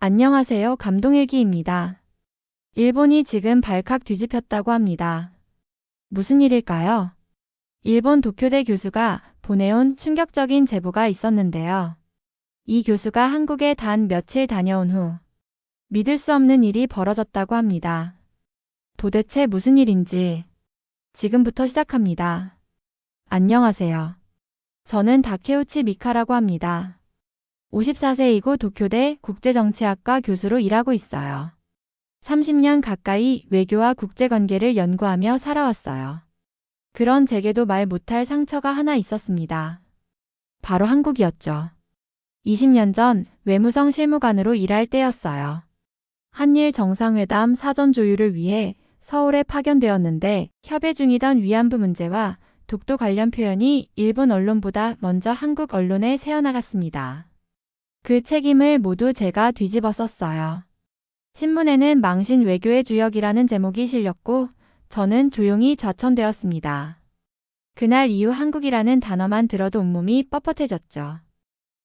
안녕하세요. 감동일기입니다. 일본이 지금 발칵 뒤집혔다고 합니다. 무슨 일일까요? 일본 도쿄대 교수가 보내온 충격적인 제보가 있었는데요. 이 교수가 한국에 단 며칠 다녀온 후 믿을 수 없는 일이 벌어졌다고 합니다. 도대체 무슨 일인지 지금부터 시작합니다. 안녕하세요. 저는 다케우치 미카라고 합니다. 54세이고 도쿄대 국제정치학과 교수로 일하고 있어요. 30년 가까이 외교와 국제관계를 연구하며 살아왔어요. 그런 제게도 말 못할 상처가 하나 있었습니다. 바로 한국이었죠. 20년 전 외무성 실무관으로 일할 때였어요. 한일 정상회담 사전 조율을 위해 서울에 파견되었는데 협의 중이던 위안부 문제와 독도 관련 표현이 일본 언론보다 먼저 한국 언론에 새어나갔습니다. 그 책임을 모두 제가 뒤집어 썼어요. 신문에는 망신 외교의 주역이라는 제목이 실렸고 저는 조용히 좌천되었습니다. 그날 이후 한국이라는 단어만 들어도 온몸이 뻣뻣해졌죠.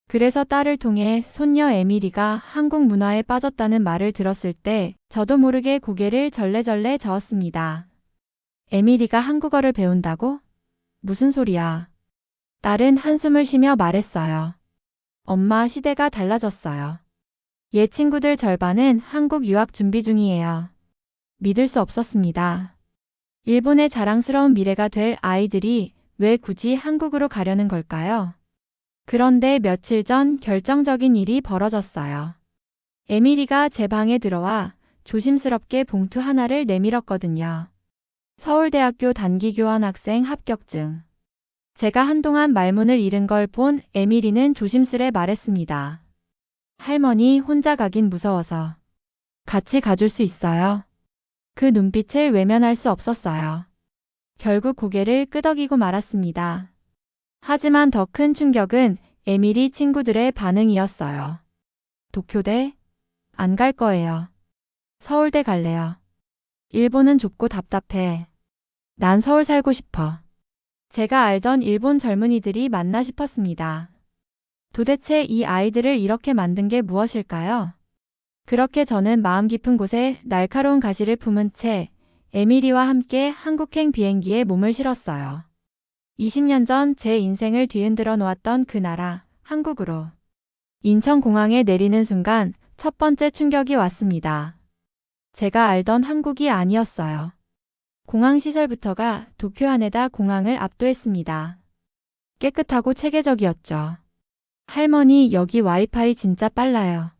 그래서 딸을 통해 손녀 에미리가 한국 문화에 빠졌다는 말을 들었을 때 저도 모르게 고개를 절레절레 저었습니다. 에미리가 한국어를 배운다고? 무슨 소리야? 딸은 한숨을 쉬며 말했어요. 엄마, 시대가 달라졌어요. 얘 친구들 절반은 한국 유학 준비 중이에요. 믿을 수 없었습니다. 일본의 자랑스러운 미래가 될 아이들이 왜 굳이 한국으로 가려는 걸까요? 그런데 며칠 전 결정적인 일이 벌어졌어요. 에미리가 제 방에 들어와 조심스럽게 봉투 하나를 내밀었거든요. 서울대학교 단기교환 학생 합격증. 제가 한동안 말문을 잃은 걸 본 에미리는 조심스레 말했습니다. 할머니, 혼자 가긴 무서워서. 같이 가줄 수 있어요? 그 눈빛을 외면할 수 없었어요. 결국 고개를 끄덕이고 말았습니다. 하지만 더 큰 충격은 에미리 친구들의 반응이었어요. 도쿄대? 안 갈 거예요. 서울대 갈래요. 일본은 좁고 답답해. 난 서울 살고 싶어. 제가 알던 일본 젊은이들이 맞나 싶었습니다. 도대체 이 아이들을 이렇게 만든 게 무엇일까요? 그렇게 저는 마음 깊은 곳에 날카로운 가시를 품은 채 에미리와 함께 한국행 비행기에 몸을 실었어요. 20년 전 제 인생을 뒤흔들어 놓았던 그 나라, 한국으로. 인천공항에 내리는 순간 첫 번째 충격이 왔습니다. 제가 알던 한국이 아니었어요. 공항 시설부터가 도쿄 하네다 공항을 압도했습니다. 깨끗하고 체계적이었죠. 할머니, 여기 와이파이 진짜 빨라요.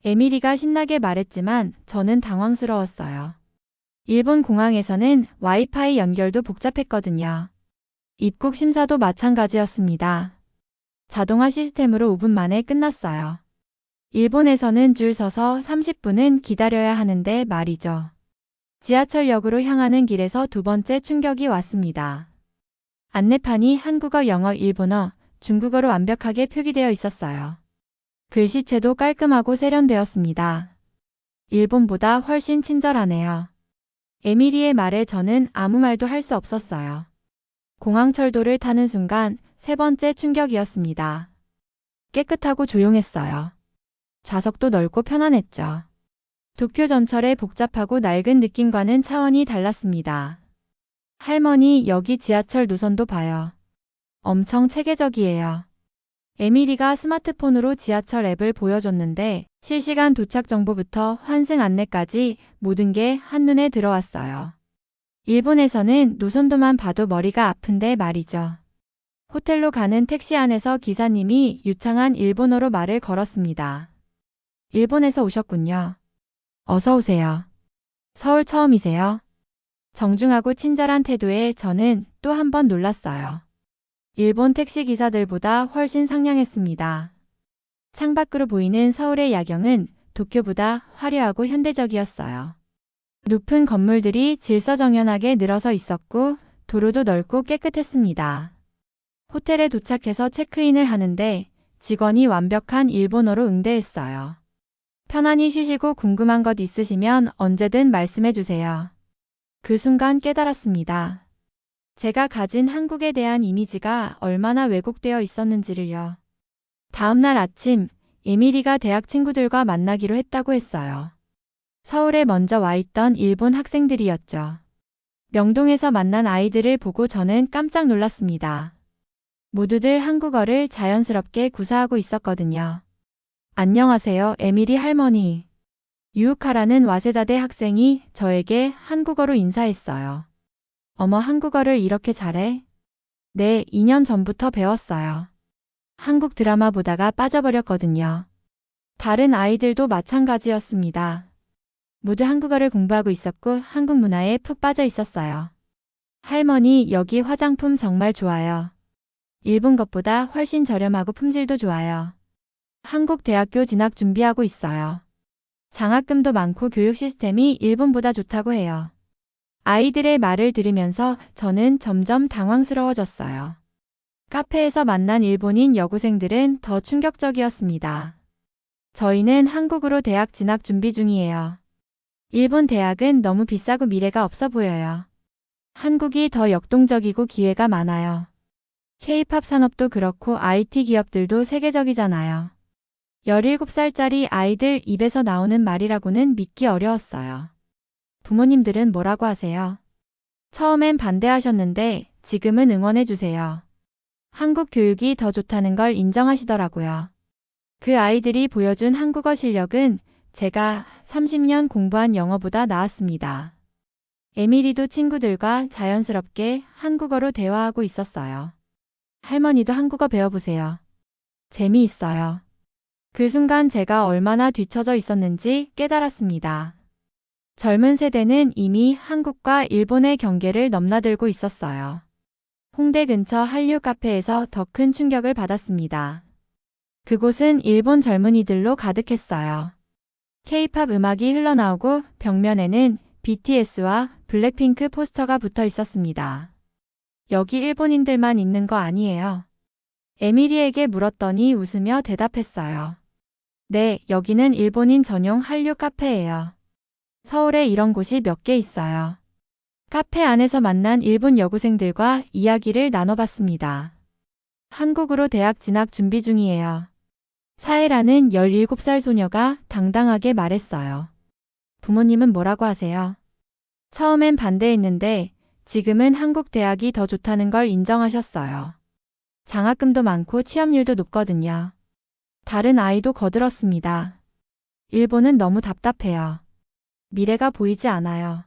에미리가 신나게 말했지만 저는 당황스러웠어요. 일본 공항에서는 와이파이 연결도 복잡했거든요. 입국 심사도 마찬가지였습니다. 자동화 시스템으로 5분 만에 끝났어요. 일본에서는 줄 서서 30분은 기다려야 하는데 말이죠. 지하철역으로 향하는 길에서 두 번째 충격이 왔습니다. 안내판이 한국어, 영어, 일본어, 중국어로 완벽하게 표기되어 있었어요. 글씨체도 깔끔하고 세련되었습니다. 일본보다 훨씬 친절하네요. 에미리의 말에 저는 아무 말도 할 수 없었어요. 공항철도를 타는 순간 세 번째 충격이었습니다. 깨끗하고 조용했어요. 좌석도 넓고 편안했죠. 도쿄 전철의 복잡하고 낡은 느낌과는 차원이 달랐습니다. 할머니, 여기 지하철 노선도 봐요. 엄청 체계적이에요. 에미리가 스마트폰으로 지하철 앱을 보여줬는데 실시간 도착 정보부터 환승 안내까지 모든 게 한눈에 들어왔어요. 일본에서는 노선도만 봐도 머리가 아픈데 말이죠. 호텔로 가는 택시 안에서 기사님이 유창한 일본어로 말을 걸었습니다. 일본에서 오셨군요. 어서 오세요. 서울 처음이세요? 정중하고 친절한 태도에 저는 또 한 번 놀랐어요. 일본 택시 기사들보다 훨씬 상냥했습니다. 창밖으로 보이는 서울의 야경은 도쿄보다 화려하고 현대적이었어요. 높은 건물들이 질서정연하게 늘어서 있었고 도로도 넓고 깨끗했습니다. 호텔에 도착해서 체크인을 하는데 직원이 완벽한 일본어로 응대했어요. 편안히 쉬시고 궁금한 것 있으시면 언제든 말씀해 주세요. 그 순간 깨달았습니다. 제가 가진 한국에 대한 이미지가 얼마나 왜곡되어 있었는지를요. 다음 날 아침 에미리가 대학 친구들과 만나기로 했다고 했어요. 서울에 먼저 와 있던 일본 학생들이었죠. 명동에서 만난 아이들을 보고 저는 깜짝 놀랐습니다. 모두들 한국어를 자연스럽게 구사하고 있었거든요. 안녕하세요, 에미리 할머니. 유우카라는 와세다대 학생이 저에게 한국어로 인사했어요. 어머, 한국어를 이렇게 잘해? 네, 2년 전부터 배웠어요. 한국 드라마 보다가 빠져버렸거든요. 다른 아이들도 마찬가지였습니다. 모두 한국어를 공부하고 있었고 한국 문화에 푹 빠져 있었어요. 할머니, 여기 화장품 정말 좋아요. 일본 것보다 훨씬 저렴하고 품질도 좋아요. 한국 대학교 진학 준비하고 있어요. 장학금도 많고 교육 시스템이 일본보다 좋다고 해요. 아이들의 말을 들으면서 저는 점점 당황스러워졌어요. 카페에서 만난 일본인 여고생들은 더 충격적이었습니다. 저희는 한국으로 대학 진학 준비 중이에요. 일본 대학은 너무 비싸고 미래가 없어 보여요. 한국이 더 역동적이고 기회가 많아요. K-팝 산업도 그렇고 IT 기업들도 세계적이잖아요. 17살짜리 아이들 입에서 나오는 말이라고는 믿기 어려웠어요. 부모님들은 뭐라고 하세요? 처음엔 반대하셨는데 지금은 응원해주세요. 한국 교육이 더 좋다는 걸 인정하시더라고요. 그 아이들이 보여준 한국어 실력은 제가 30년 공부한 영어보다 나았습니다. 에미리도 친구들과 자연스럽게 한국어로 대화하고 있었어요. 할머니도 한국어 배워보세요. 재미있어요. 그 순간 제가 얼마나 뒤처져 있었는지 깨달았습니다. 젊은 세대는 이미 한국과 일본의 경계를 넘나들고 있었어요. 홍대 근처 한류 카페에서 더 큰 충격을 받았습니다. 그곳은 일본 젊은이들로 가득했어요. K-팝 음악이 흘러나오고 벽면에는 BTS와 블랙핑크 포스터가 붙어 있었습니다. 여기 일본인들만 있는 거 아니에요? 에미리에게 물었더니 웃으며 대답했어요. 네, 여기는 일본인 전용 한류 카페예요. 서울에 이런 곳이 몇 개 있어요. 카페 안에서 만난 일본 여고생들과 이야기를 나눠봤습니다. 한국으로 대학 진학 준비 중이에요. 사에라는 17살 소녀가 당당하게 말했어요. 부모님은 뭐라고 하세요? 처음엔 반대했는데 지금은 한국 대학이 더 좋다는 걸 인정하셨어요. 장학금도 많고 취업률도 높거든요. 다른 아이도 거들었습니다. 일본은 너무 답답해요. 미래가 보이지 않아요.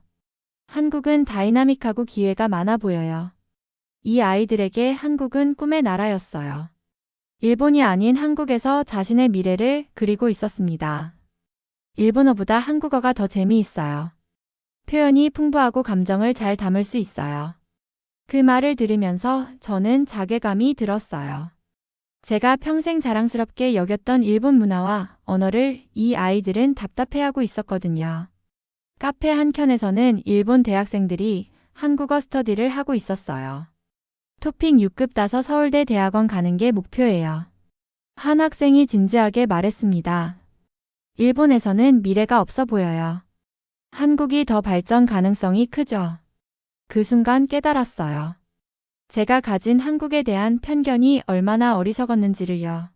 한국은 다이나믹하고 기회가 많아 보여요. 이 아이들에게 한국은 꿈의 나라였어요. 일본이 아닌 한국에서 자신의 미래를 그리고 있었습니다. 일본어보다 한국어가 더 재미있어요. 표현이 풍부하고 감정을 잘 담을 수 있어요. 그 말을 들으면서 저는 자괴감이 들었어요. 제가 평생 자랑스럽게 여겼던 일본 문화와 언어를 이 아이들은 답답해하고 있었거든요. 카페 한켠에서는 일본 대학생들이 한국어 스터디를 하고 있었어요. 토픽 6급 따서 서울대 대학원 가는 게 목표예요. 한 학생이 진지하게 말했습니다. 일본에서는 미래가 없어 보여요. 한국이 더 발전 가능성이 크죠. 그 순간 깨달았어요. 제가 가진 한국에 대한 편견이 얼마나 어리석었는지를요.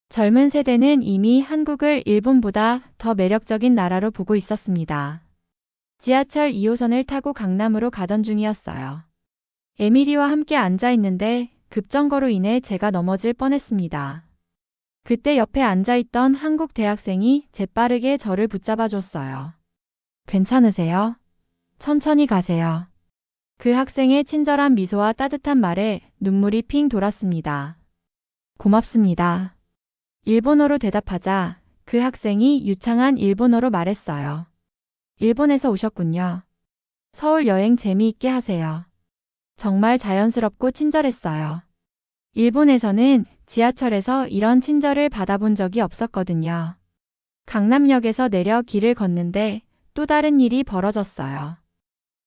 젊은 세대는 이미 한국을 일본보다 더 매력적인 나라로 보고 있었습니다. 지하철 2호선을 타고 강남으로 가던 중이었어요. 에미리와 함께 앉아 있는데 급정거로 인해 제가 넘어질 뻔했습니다. 그때 옆에 앉아있던 한국 대학생이 재빠르게 저를 붙잡아 줬어요. 괜찮으세요? 천천히 가세요. 그 학생의 친절한 미소와 따뜻한 말에 눈물이 핑 돌았습니다. 고맙습니다. 일본어로 대답하자 그 학생이 유창한 일본어로 말했어요. 일본에서 오셨군요. 서울 여행 재미있게 하세요. 정말 자연스럽고 친절했어요. 일본에서는 지하철에서 이런 친절을 받아본 적이 없었거든요. 강남역에서 내려 길을 걷는데 또 다른 일이 벌어졌어요.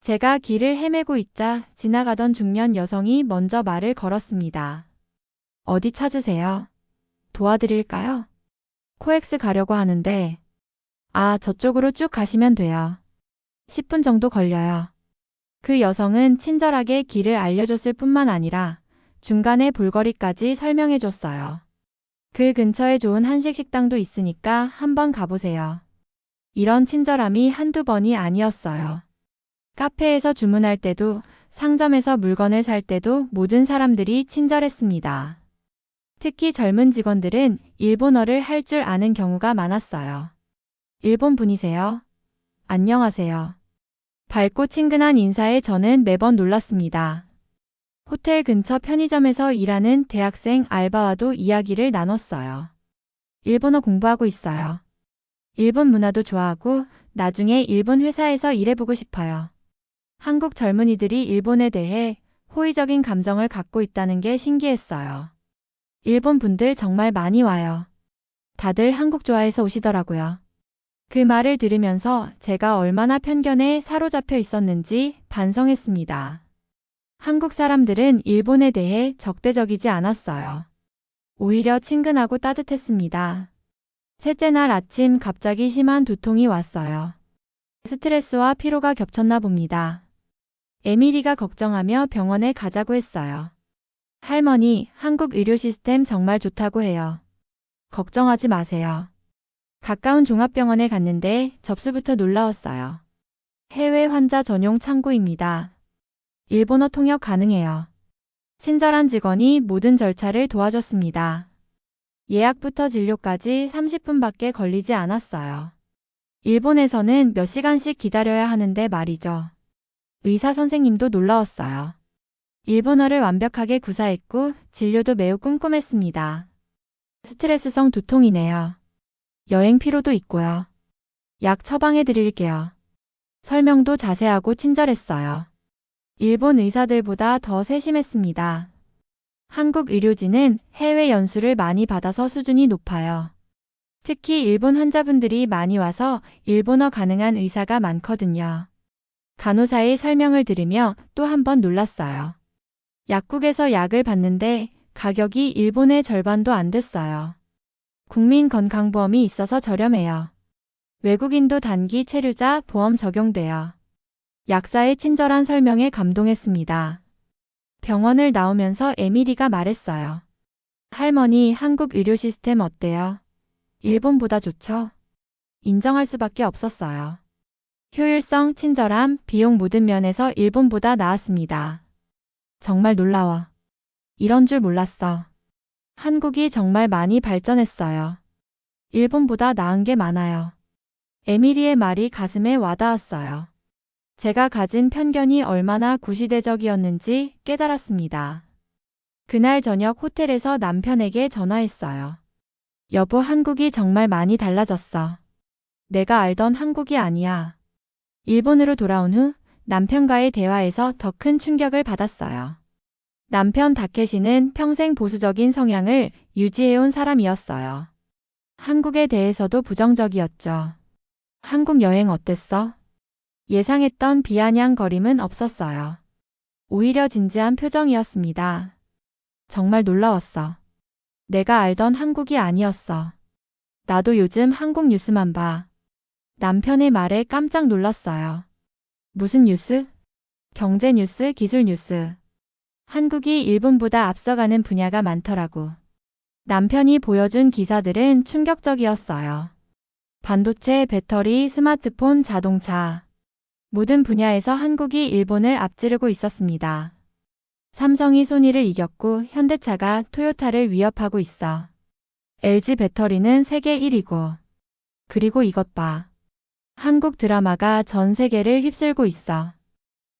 제가 길을 헤매고 있자 지나가던 중년 여성이 먼저 말을 걸었습니다. 어디 찾으세요? 도와드릴까요? 코엑스 가려고 하는데. 아, 저쪽으로 쭉 가시면 돼요. 10분 정도 걸려요. 그 여성은 친절하게 길을 알려줬을 뿐만 아니라 중간에 볼거리까지 설명해줬어요. 그 근처에 좋은 한식 식당도 있으니까 한번 가보세요. 이런 친절함이 한두 번이 아니었어요. 카페에서 주문할 때도, 상점에서 물건을 살 때도 모든 사람들이 친절했습니다. 특히 젊은 직원들은 일본어를 할 줄 아는 경우가 많았어요. 일본 분이세요? 안녕하세요. 밝고 친근한 인사에 저는 매번 놀랐습니다. 호텔 근처 편의점에서 일하는 대학생 알바와도 이야기를 나눴어요. 일본어 공부하고 있어요. 일본 문화도 좋아하고 나중에 일본 회사에서 일해보고 싶어요. 한국 젊은이들이 일본에 대해 호의적인 감정을 갖고 있다는 게 신기했어요. 일본 분들 정말 많이 와요. 다들 한국 좋아해서 오시더라고요. 그 말을 들으면서 제가 얼마나 편견에 사로잡혀 있었는지 반성했습니다. 한국 사람들은 일본에 대해 적대적이지 않았어요. 오히려 친근하고 따뜻했습니다. 셋째 날 아침 갑자기 심한 두통이 왔어요. 스트레스와 피로가 겹쳤나 봅니다. 에미리가 걱정하며 병원에 가자고 했어요. 할머니, 한국 의료 시스템 정말 좋다고 해요. 걱정하지 마세요. 가까운 종합병원에 갔는데 접수부터 놀라웠어요. 해외 환자 전용 창구입니다. 일본어 통역 가능해요. 친절한 직원이 모든 절차를 도와줬습니다. 예약부터 진료까지 30분밖에 걸리지 않았어요. 일본에서는 몇 시간씩 기다려야 하는데 말이죠. 의사 선생님도 놀라웠어요. 일본어를 완벽하게 구사했고 진료도 매우 꼼꼼했습니다. 스트레스성 두통이네요. 여행 피로도 있고요. 약 처방해 드릴게요. 설명도 자세하고 친절했어요. 일본 의사들보다 더 세심했습니다. 한국 의료진은 해외 연수를 많이 받아서 수준이 높아요. 특히 일본 환자분들이 많이 와서 일본어 가능한 의사가 많거든요. 간호사의 설명을 들으며 또 한 번 놀랐어요. 약국에서 약을 받는데 가격이 일본의 절반도 안 됐어요. 국민건강보험이 있어서 저렴해요. 외국인도 단기 체류자 보험 적용돼요. 약사의 친절한 설명에 감동했습니다. 병원을 나오면서 에미리가 말했어요. 할머니, 한국 의료 시스템 어때요? 일본보다 좋죠? 인정할 수밖에 없었어요. 효율성, 친절함, 비용 모든 면에서 일본보다 나았습니다. 정말 놀라워. 이런 줄 몰랐어. 한국이 정말 많이 발전했어요. 일본보다 나은 게 많아요. 에미리의 말이 가슴에 와닿았어요. 제가 가진 편견이 얼마나 구시대적이었는지 깨달았습니다. 그날 저녁 호텔에서 남편에게 전화했어요. 여보, 한국이 정말 많이 달라졌어. 내가 알던 한국이 아니야. 일본으로 돌아온 후 남편과의 대화에서 더 큰 충격을 받았어요. 남편 다케시는 평생 보수적인 성향을 유지해온 사람이었어요. 한국에 대해서도 부정적이었죠. 한국 여행 어땠어? 예상했던 비아냥거림은 없었어요. 오히려 진지한 표정이었습니다. 정말 놀라웠어. 내가 알던 한국이 아니었어. 나도 요즘 한국 뉴스만 봐. 남편의 말에 깜짝 놀랐어요. 무슨 뉴스? 경제 뉴스, 기술 뉴스. 한국이 일본보다 앞서가는 분야가 많더라고. 남편이 보여준 기사들은 충격적이었어요. 반도체, 배터리, 스마트폰, 자동차. 모든 분야에서 한국이 일본을 앞지르고 있었습니다. 삼성이 소니를 이겼고 현대차가 토요타를 위협하고 있어. LG 배터리는 세계 1위고. 그리고 이것 봐. 한국 드라마가 전 세계를 휩쓸고 있어.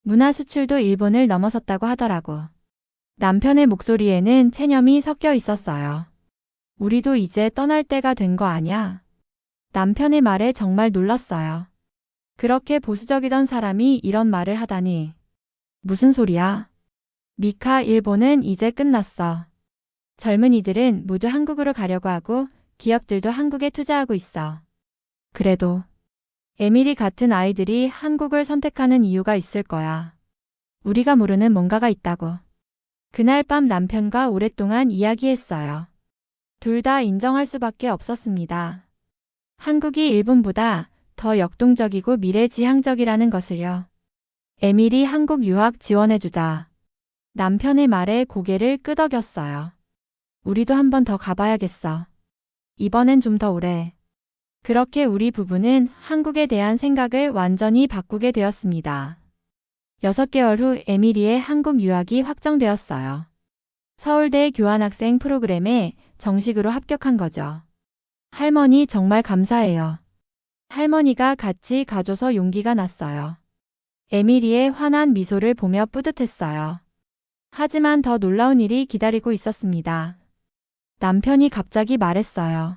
문화 수출도 일본을 넘어섰다고 하더라고. 남편의 목소리에는 체념이 섞여 있었어요. 우리도 이제 떠날 때가 된 거 아냐? 남편의 말에 정말 놀랐어요. 그렇게 보수적이던 사람이 이런 말을 하다니. 무슨 소리야? 미카, 일본은 이제 끝났어. 젊은이들은 모두 한국으로 가려고 하고 기업들도 한국에 투자하고 있어. 그래도 에미리 같은 아이들이 한국을 선택하는 이유가 있을 거야. 우리가 모르는 뭔가가 있다고. 그날 밤 남편과 오랫동안 이야기했어요. 둘 다 인정할 수밖에 없었습니다. 한국이 일본보다 더 역동적이고 미래지향적이라는 것을요. 에밀이 한국 유학 지원해주자. 남편의 말에 고개를 끄덕였어요. 우리도 한 번 더 가봐야겠어. 이번엔 좀 더 오래. 그렇게 우리 부부는 한국에 대한 생각을 완전히 바꾸게 되었습니다. 6개월 후 에밀리의 한국 유학이 확정되었어요. 서울대 교환학생 프로그램에 정식으로 합격한 거죠. 할머니 정말 감사해요. 할머니가 같이 가줘서 용기가 났어요. 에밀리의 환한 미소를 보며 뿌듯했어요. 하지만 더 놀라운 일이 기다리고 있었습니다. 남편이 갑자기 말했어요.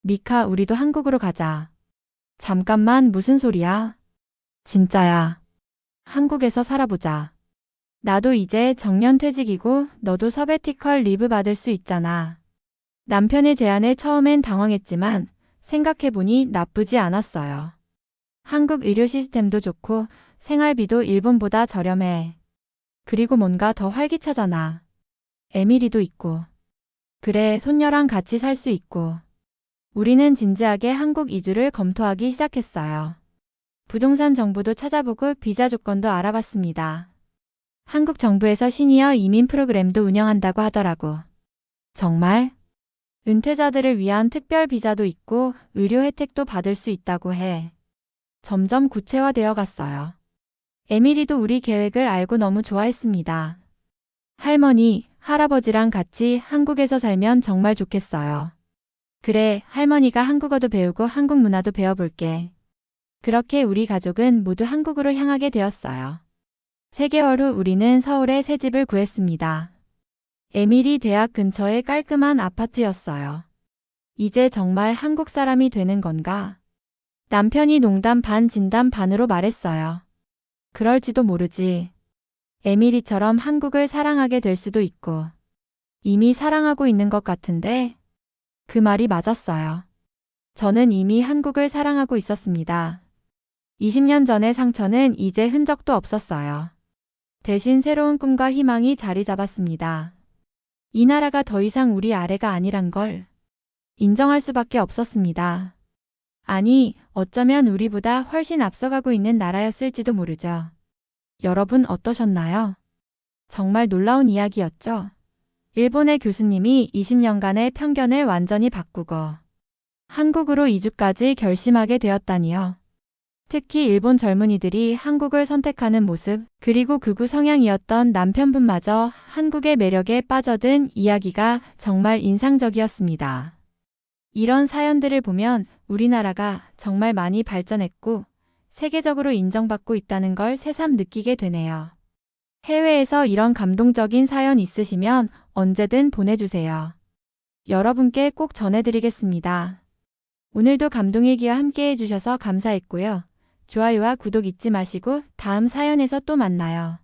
미카, 우리도 한국으로 가자. 잠깐만, 무슨 소리야? 진짜야. 한국에서 살아보자. 나도 이제 정년퇴직이고 너도 서베티컬 리브 받을 수 있잖아. 남편의 제안에 처음엔 당황했지만 생각해보니 나쁘지 않았어요. 한국 의료 시스템도 좋고 생활비도 일본보다 저렴해. 그리고 뭔가 더 활기차잖아. 에밀리도 있고. 그래, 손녀랑 같이 살 수 있고. 우리는 진지하게 한국 이주를 검토하기 시작했어요. 부동산 정보도 찾아보고 비자 조건도 알아봤습니다. 한국 정부에서 시니어 이민 프로그램도 운영한다고 하더라고. 정말? 은퇴자들을 위한 특별 비자도 있고 의료 혜택도 받을 수 있다고 해. 점점 구체화되어 갔어요. 에밀리도 우리 계획을 알고 너무 좋아했습니다. 할머니, 할아버지랑 같이 한국에서 살면 정말 좋겠어요. 그래, 할머니가 한국어도 배우고 한국 문화도 배워볼게. 그렇게 우리 가족은 모두 한국으로 향하게 되었어요. 3개월 후 우리는 서울에 새 집을 구했습니다. 에밀리 대학 근처의 깔끔한 아파트였어요. 이제 정말 한국 사람이 되는 건가? 남편이 농담 반 진담 반으로 말했어요. 그럴지도 모르지. 에밀리처럼 한국을 사랑하게 될 수도 있고. 이미 사랑하고 있는 것 같은데? 그 말이 맞았어요. 저는 이미 한국을 사랑하고 있었습니다. 20년 전의 상처는 이제 흔적도 없었어요. 대신 새로운 꿈과 희망이 자리 잡았습니다. 이 나라가 더 이상 우리 아래가 아니란 걸 인정할 수밖에 없었습니다. 아니, 어쩌면 우리보다 훨씬 앞서가고 있는 나라였을지도 모르죠. 여러분 어떠셨나요? 정말 놀라운 이야기였죠? 일본의 교수님이 20년간의 편견을 완전히 바꾸고 한국으로 이주까지 결심하게 되었다니요. 특히 일본 젊은이들이 한국을 선택하는 모습, 그리고 극우 성향이었던 남편분마저 한국의 매력에 빠져든 이야기가 정말 인상적이었습니다. 이런 사연들을 보면 우리나라가 정말 많이 발전했고 세계적으로 인정받고 있다는 걸 새삼 느끼게 되네요. 해외에서 이런 감동적인 사연 있으시면 언제든 보내주세요. 여러분께 꼭 전해드리겠습니다. 오늘도 감동일기와 함께 해주셔서 감사했고요. 좋아요와 구독 잊지 마시고 다음 사연에서 또 만나요.